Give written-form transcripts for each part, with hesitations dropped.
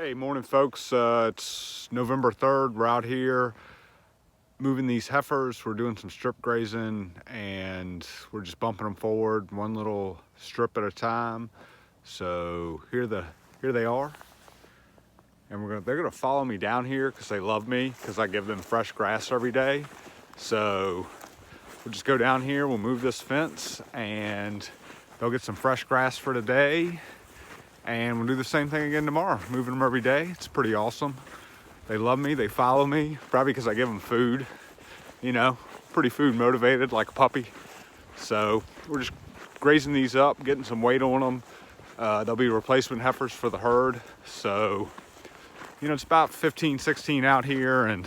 Hey, morning folks. It's November 3rd. We're out here moving these heifers. We're doing some strip grazing and we're just bumping them forward one little strip at a time. So here they are. And they're gonna follow me down here because they love me because I give them fresh grass every day. So we'll just go down here, we'll move this fence and they'll get some fresh grass for today. And we'll do the same thing again tomorrow, moving them every day. It's pretty awesome. They love me, they follow me, probably because I give them food, you know, pretty food motivated like a puppy. So we're just grazing these up, getting some weight on them. They'll be replacement heifers for the herd. So, you know, it's about 15, 16 out here, and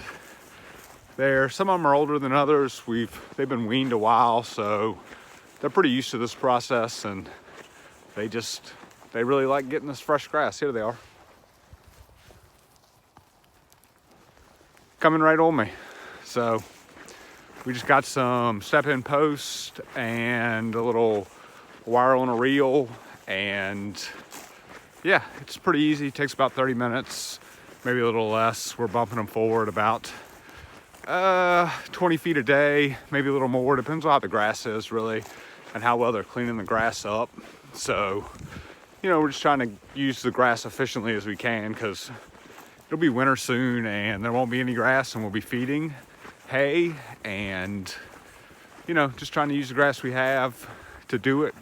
some of them are older than others. They've been weaned a while, so they're pretty used to this process, and they really like getting this fresh grass. Here they are. Coming right on me. So we just got some step-in post and a little wire on a reel, and yeah, it's pretty easy. It takes about 30 minutes, maybe a little less. We're bumping them forward about 20 feet a day, maybe a little more. Depends on how the grass is really and how well they're cleaning the grass up. So, you know, we're just trying to use the grass efficiently as we can because it'll be winter soon and there won't be any grass, and we'll be feeding hay and, you know, just trying to use the grass we have to do it.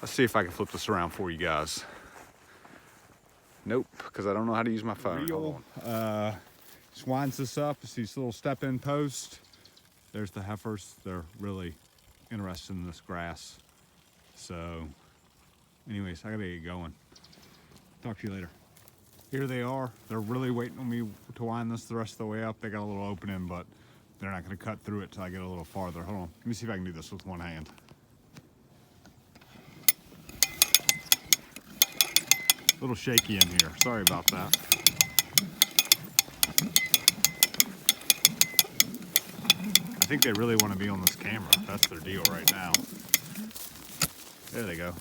Let's see if I can flip this around for you guys. Nope, because I don't know how to use my phone. Reel just winds this up. It's these little step-in posts. There's the heifers. They're really interested in this grass. So anyways, I gotta get going. Talk to you later. Here they are. They're really waiting on me to wind this the rest of the way up. They got a little opening, but they're not gonna cut through it till I get a little farther. Hold on, let me see if I can do this with one hand. A little shaky in here, sorry about that. I think they really want to be on this camera. That's their deal right now. There they go.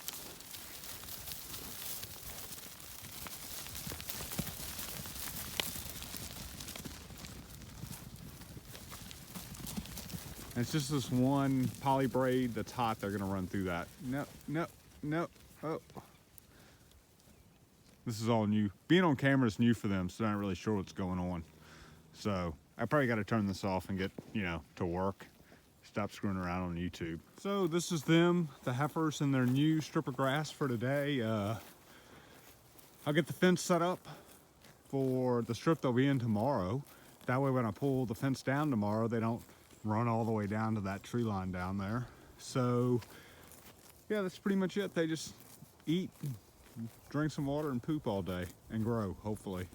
And it's just this one poly braid that's hot. They're gonna run through that. No. Oh. This is all new. Being on camera is new for them, so they're not really sure what's going on. So I probably got to turn this off and get, you know, to work. Stop screwing around on YouTube. So this is them, the heifers, and their new strip of grass for today. I'll get the fence set up for the strip they'll be in tomorrow. That way when I pull the fence down tomorrow, they don't run all the way down to that tree line down there. So yeah, that's pretty much it. They just eat, drink some water, and poop all day and grow, hopefully.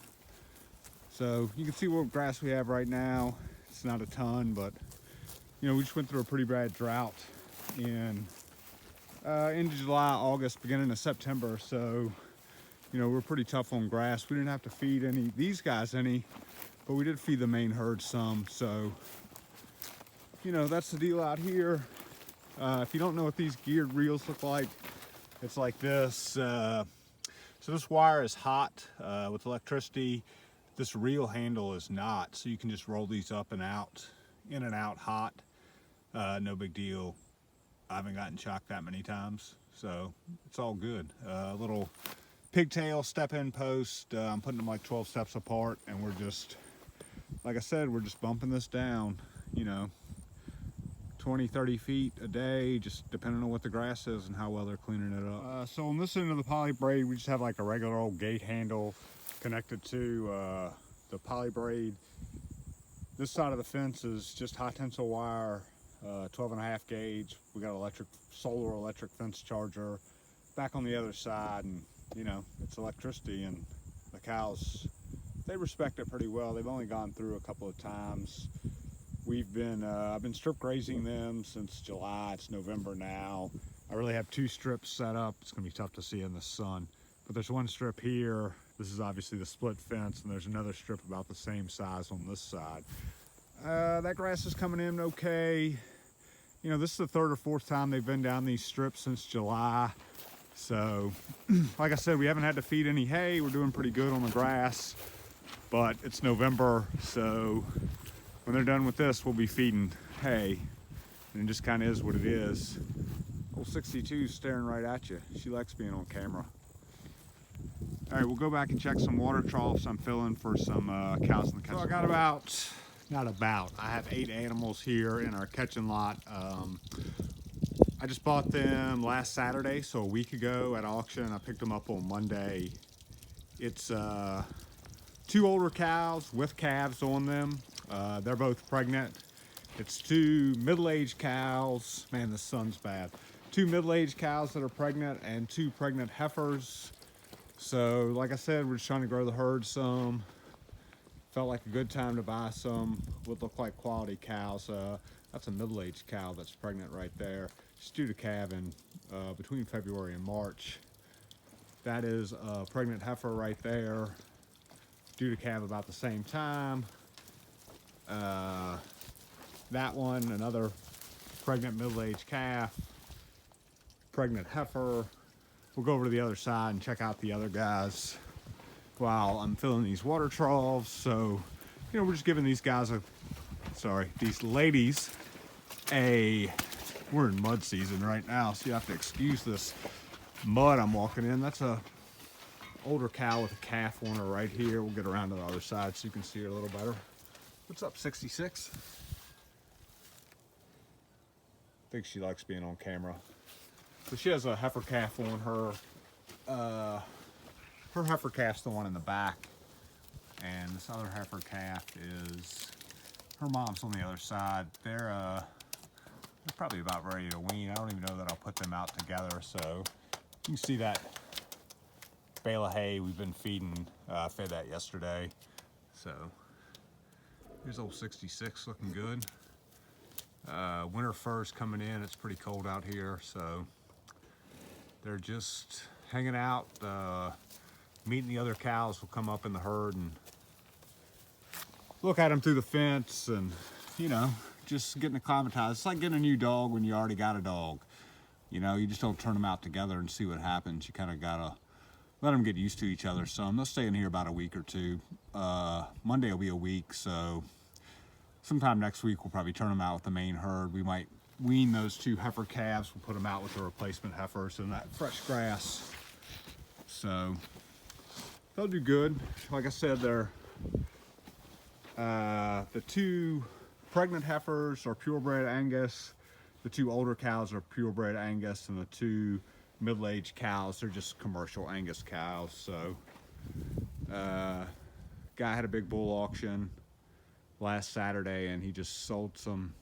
So you can see what grass we have right now. It's not a ton, but you know, we just went through a pretty bad drought in end of July, August, beginning of September. So, you know, we're pretty tough on grass. We didn't have to feed these guys any, but we did feed the main herd some. So, you know, that's the deal out here. If you don't know what these geared reels look like, it's like this. So this wire is hot with electricity. This reel handle is not, so you can just roll these up and out, in and out hot. No big deal. I haven't gotten shocked that many times, so it's all good. Little pigtail step-in post. I'm putting them like 12 steps apart, and we're just, like I said, we're just bumping this down, you know, 20, 30 feet a day, just depending on what the grass is and how well they're cleaning it up. So on this end of the poly braid, we just have like a regular old gate handle connected to the poly braid. This side of the fence is just high tensile wire, 12.5 gauge. We got solar electric fence charger. Back on the other side, and you know, it's electricity, and the cows, they respect it pretty well. They've only gone through a couple of times. I've been strip grazing them since July. It's November now. I really have 2 strips set up. It's gonna be tough to see in the sun, but there's one strip here. This is obviously the split fence, and there's another strip about the same size on this side. That grass is coming in okay. You know, this is the 3rd or 4th time they've been down these strips since July. So, like I said, we haven't had to feed any hay. We're doing pretty good on the grass, but it's November, so when they're done with this, we'll be feeding hay, and it just kind of is what it is. Old 62's staring right at you. She likes being on camera. All right, we'll go back and check some water troughs I'm filling for some cows in the catching lot. So I got I have 8 animals here in our catching lot. I just bought them last Saturday, so a week ago at auction. I picked them up on Monday. It's 2 older cows with calves on them. They're both pregnant. It's 2 middle-aged cows. Man, the sun's bad. 2 middle-aged cows that are pregnant and 2 pregnant heifers. So, like I said, we're just trying to grow the herd some. Felt like a good time to buy some what look like quality cows. That's a middle-aged cow that's pregnant right there. She's due to calve in between February and March. That is a pregnant heifer right there, due to calve about the same time. That one, another pregnant middle-aged calf, pregnant heifer. We'll go over to the other side and check out the other guys while I'm filling these water troughs. So, you know, we're just giving these guys these ladies we're in mud season right now, so you have to excuse this mud I'm walking in. That's a older cow with a calf on her right here. We'll get around to the other side so you can see her a little better. What's up, 66? I think she likes being on camera. So she has a heifer calf on her. Her heifer calf's the one in the back, and this other heifer calf is her mom's on the other side. They're probably about ready to wean. I don't even know that I'll put them out together. So you can see that bale of hay we've been feeding. Fed that yesterday. So here's old 66 looking good. Winter fur's coming in. It's pretty cold out here, so they're just hanging out. Meeting the other cows will come up in the herd and look at them through the fence, and you know, just getting acclimatized. It's like getting a new dog when you already got a dog. You know, you just don't turn them out together and see what happens. You kind of gotta let them get used to each other. So they'll stay in here about a week or two. Monday will be a week, so sometime next week we'll probably turn them out with the main herd. We might wean those 2 heifer calves. We'll put them out with the replacement heifers and that fresh grass. So they'll do good. Like I said, they're the 2 pregnant heifers are purebred Angus. The 2 older cows are purebred Angus, and the 2 middle-aged cows are just commercial Angus cows. So, guy had a big bull auction last Saturday, and he just sold some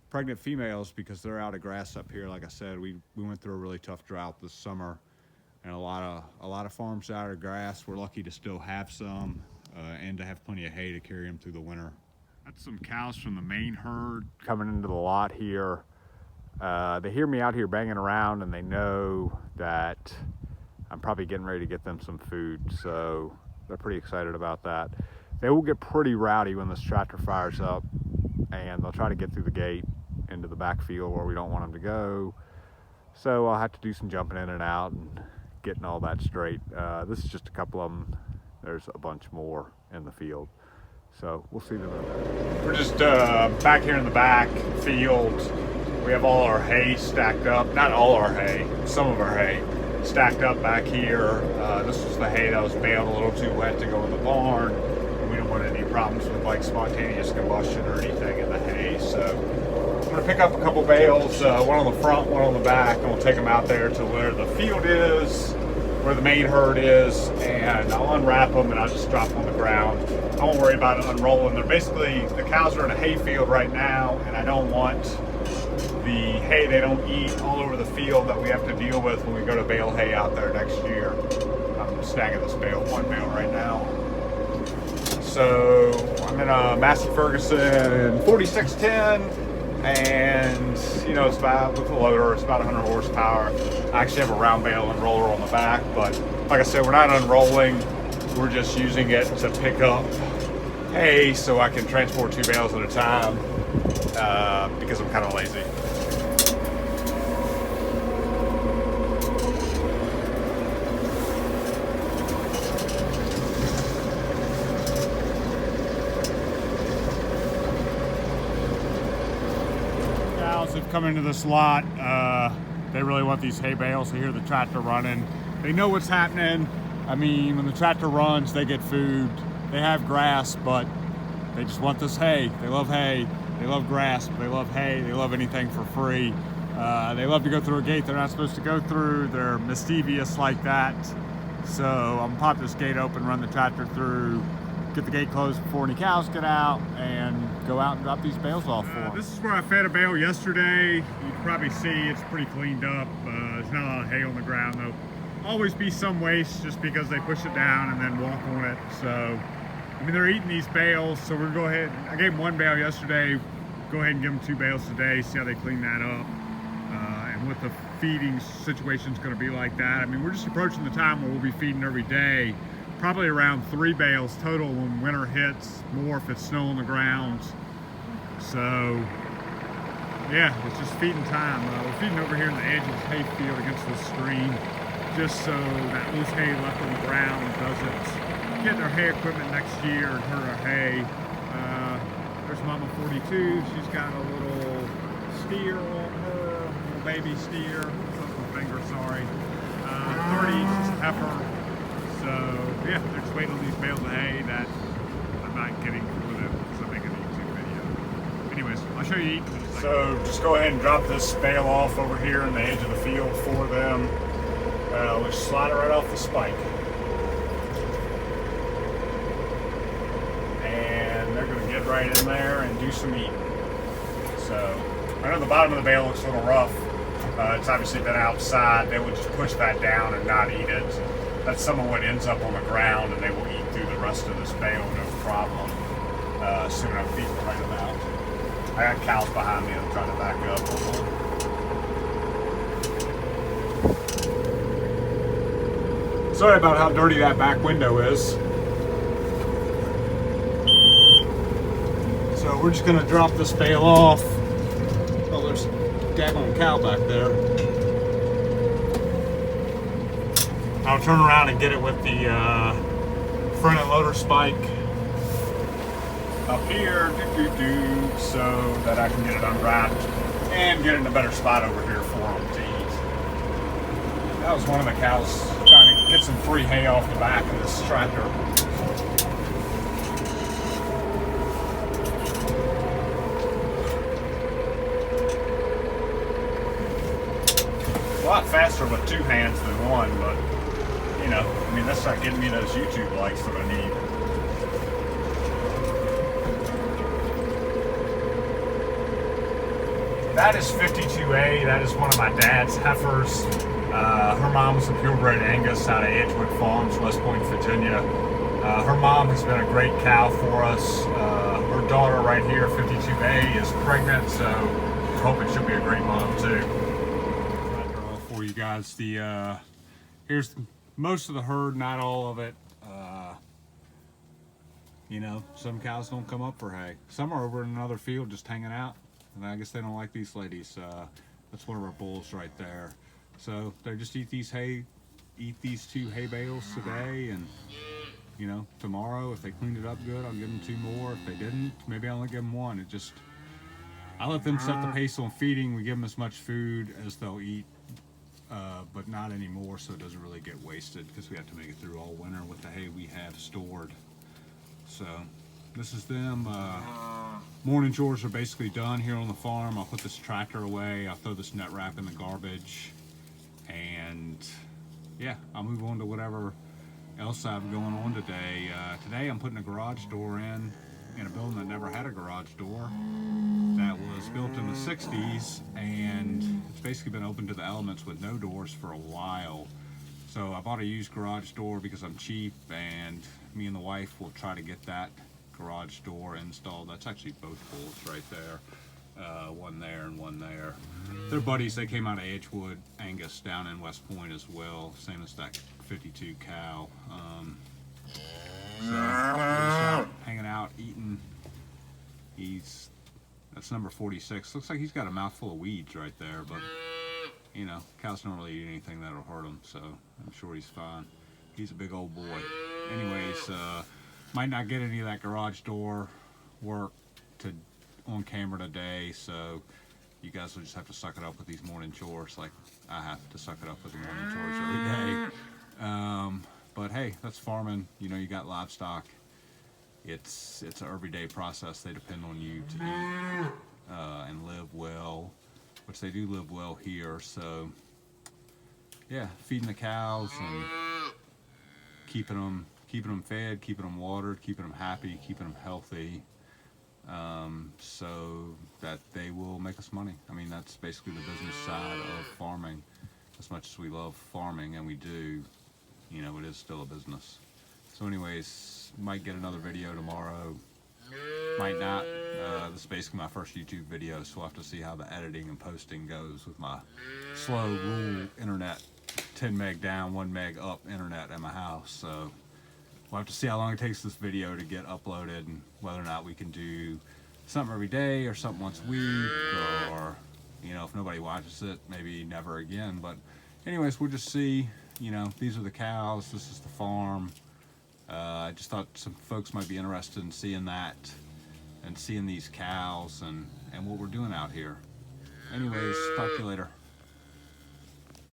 pregnant females because they're out of grass up here. Like I said, we went through a really tough drought this summer, and a lot of farms out of grass. We're lucky to still have some, and to have plenty of hay to carry them through the winter. That's some cows from the main herd coming into the lot here. They hear me out here banging around, and they know that I'm probably getting ready to get them some food, so they're pretty excited about that. They will get pretty rowdy when this tractor fires up, and they'll try to get through the gate into the backfield where we don't want them to go. So I'll have to do some jumping in and out and getting all that straight. This is just a couple of them. There's a bunch more in the field. So we'll see them in a minute. We're just back here in the back field. We have all our hay stacked up. Not all our hay, some of our hay stacked up back here. This was the hay that was baled a little too wet to go in the barn. And we don't want any problems with like spontaneous combustion or anything in the hay. So I'm gonna pick up a couple bales, one on the front, one on the back, and we'll take them out there to where the field is, where the main herd is, and I'll unwrap them and I'll just drop them on the ground. I won't worry about it unrolling. They're basically, the cows are in a hay field right now, and I don't want the hay they don't eat all over the field that we have to deal with when we go to bale hay out there next year. I'm snagging this one bale right now. So I'm in a Massey Ferguson 4610, and you know, it's about, with the loader, it's about 100 horsepower. I actually have a round bale and roller on the back, but like I said, we're not unrolling. We're just using it to pick up hay so I can transport 2 bales at a time, because I'm kind of lazy. come into this lot, they really want these hay bales. They hear the tractor running. They know what's happening. I mean, when the tractor runs, they get food. They have grass, but they just want this hay. They love hay. They love grass. They love hay. They love anything for free. They love to go through a gate they're not supposed to go through. They're mischievous like that. So I'm gonna pop this gate open, run the tractor through, get the gate closed before any cows get out, and go out and drop these bales off for them. This is where I fed a bale yesterday. You can probably see it's pretty cleaned up. There's not a lot of hay on the ground. There'll always be some waste just because they push it down and then walk on it. So, I mean, they're eating these bales, so we're gonna go ahead. I gave them 1 bale yesterday. Go ahead and give them 2 bales today, see how they clean that up. And what the feeding situation's gonna be like that. I mean, we're just approaching the time where we'll be feeding every day. Probably around 3 bales total when winter hits, more if it's snow on the ground. So, yeah, it's just feeding time. We're feeding over here in the edge of the hay field against the stream, just so that loose hay left on the ground doesn't get their hay equipment next year and hurt our hay. There's Mama 42. She's got a little steer on her, little baby steer. My finger, sorry. 30, she's a heifer. So yeah, they're just waiting on these bales of hay that I'm not getting for them because I'm making a YouTube video. Anyways, I'll show you eating. So just go ahead and drop this bale off over here in the edge of the field for them. We'll just slide it right off the spike. And they're gonna get right in there and do some eating. So I know the bottom of the bale looks a little rough. It's obviously been outside. They would just push that down and not eat it. That's some of what ends up on the ground, and they will eat through the rest of this bale, no problem. Soon I'm feeding the right amount. I got cows behind me, I'm trying to back up. Sorry about how dirty that back window is. So we're just gonna drop this bale off. Oh, there's a daggone cow back there. I'll turn around and get it with the front end loader spike up here, so that I can get it unwrapped and get it in a better spot over here for them to eat. That was one of the cows trying to get some free hay off the back of this tractor. A lot faster with 2 hands than 1, but you know, I mean, that's not getting me those YouTube likes that I need. That is 52A. That is one of my dad's heifers. Her mom was a purebred Angus out of Edgewood Farms, West Point, Virginia. Her mom has been a great cow for us. Her daughter right here, 52A, is pregnant, so we're hoping she'll be a great mom too. For you guys, here's most of the herd, not all of it. You know, some cows don't come up for hay. Some are over in another field just hanging out, and I guess they don't like these ladies. That's one of our bulls right there. So they just eat these 2 hay bales today, and you know, tomorrow if they cleaned it up good, I'll give them 2 more. If they didn't, maybe I'll only give them 1. I let them set the pace on feeding. We give them as much food as they'll eat. But not anymore, so it doesn't really get wasted because we have to make it through all winter with the hay we have stored. So this is them. Morning chores are basically done here on the farm. I'll put this tractor away. I'll throw this net wrap in the garbage, and yeah, I'll move on to whatever else I have going on today. Today I'm putting a garage door in a building that never had a garage door. That was built in the 60s, and it's basically been open to the elements with no doors for a while. So I bought a used garage door because I'm cheap, and me and the wife will try to get that garage door installed. That's actually both bulls right there. One there and one there. They're buddies. They came out of Edgewood, Angus down in West Point as well, same as that 52 cow. So out hanging out, eating. That's number 46. Looks like he's got a mouthful of weeds right there, but you know, cows don't really eat anything that'll hurt him, so I'm sure he's fine. He's a big old boy. Anyways, might not get any of that garage door work on camera today, so you guys will just have to suck it up with these morning chores, like I have to suck it up with the morning chores every day. But hey, that's farming. You know, you got livestock. It's an everyday process. They depend on you to eat and live well, which they do live well here. So yeah, feeding the cows and keeping them fed, keeping them watered, keeping them happy, keeping them healthy, so that they will make us money. I mean, that's basically the business side of farming. As much as we love farming, and we do, you know, it is still a business. So anyways, might get another video tomorrow, might not. This is basically my first YouTube video, so we'll have to see how the editing and posting goes with my slow rural internet, 10 meg down, 1 meg up internet at my house. So we'll have to see how long it takes this video to get uploaded, and whether or not we can do something every day or something once a week, or, you know, if nobody watches it, maybe never again. But anyways, we'll just see. You know, these are the cows, this is the farm. I just thought some folks might be interested in seeing that and seeing these cows and what we're doing out here. Anyways, talk to you later.